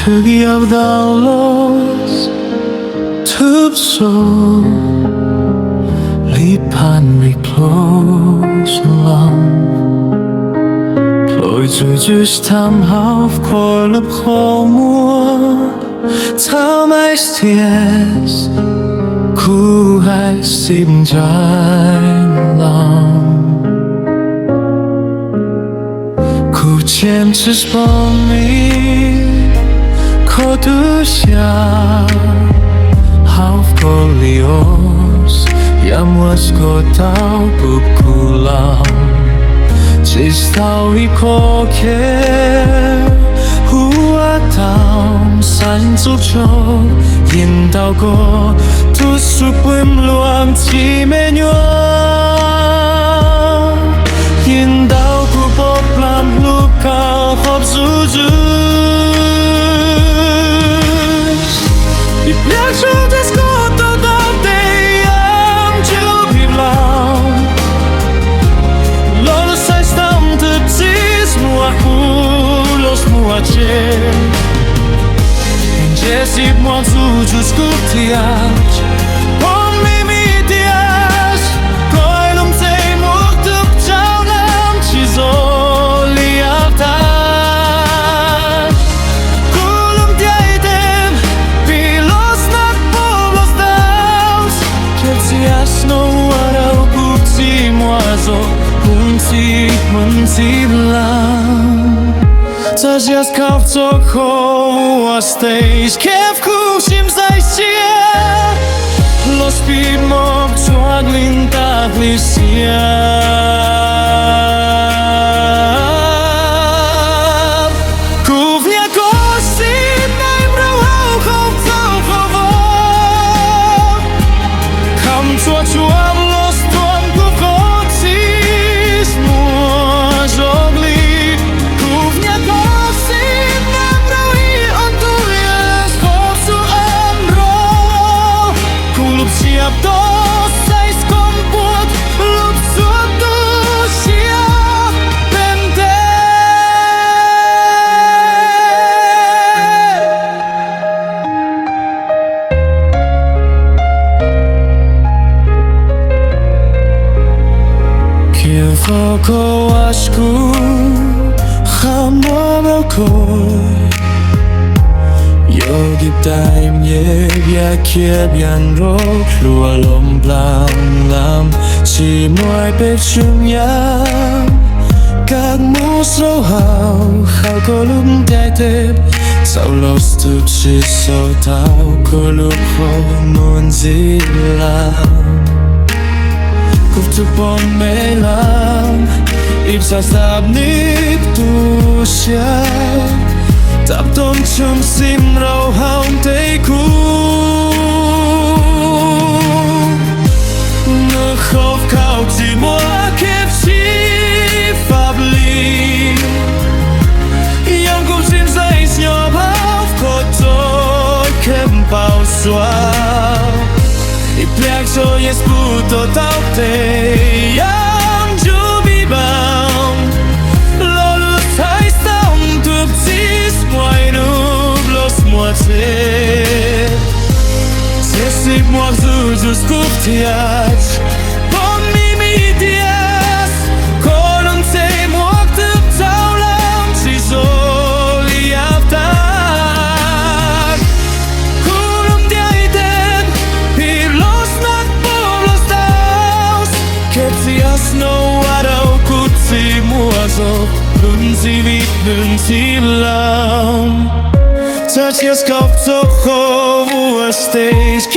특이한 달러스 습소 리판 리클로스 Lôi rồi just tham học khỏi lớp khó mua Thao mãi sties Khu hai xìm trái lòng Khu chém chus bom mi Khó tu xa Học có lios Yam was có tao bụp khu lòng Just how we call care Who are down San su cho Yin tao có Tu su bim luang Chi me nhua Yin tao ku bop lam lu cao Hop su ju If nhạc cho this có tao tao Để am chiếu hiệp lòng Jesip mon su scutiach Pom mi dias Coi lum say muok tup chao nam Chi zo li ap tan Kulum tiai dem Pi los nak po los daus Ketias no warau bukti moazo Mun si lam Teraz kaw co koło stage Kiew kusim zajście Los pimok człaglin tak lisja Kównia kości najmrał chowcał chowo Kam czułam los tuam kukoci Smua żogli Kównia Wokołaszku Hamomokoj Yogi daj mnie Jakie bianro Lua lom blam lam Chỉ môi bếp chung nham Các mũ sâu hào Khao có lúc đai tếp Sau los tụp chỉ sâu tao Có lúc khó muốn gì làm Cúp tu bom mê lam Ip sa sab nip tu xia Tap tom chum sim rau haung tei ku Nơ khóc khao chỉ mua kiếp chi pháp lý Yang cũng xin dây nhỏ bao Có tôi kem bao xóa I plak co jest puto tau te Yang ju bi bam Lolu tai stong tup cis Moai nub los mua te Sesip muak zu skup tiach Pom mi dias Kolon te muak tup tau lam Chi zoli ap tak Kulum diai den Pir los nak po los daus Ketias no arau kutsi muazo Nun si vit, nun si lam Tatias kap to chovu a stage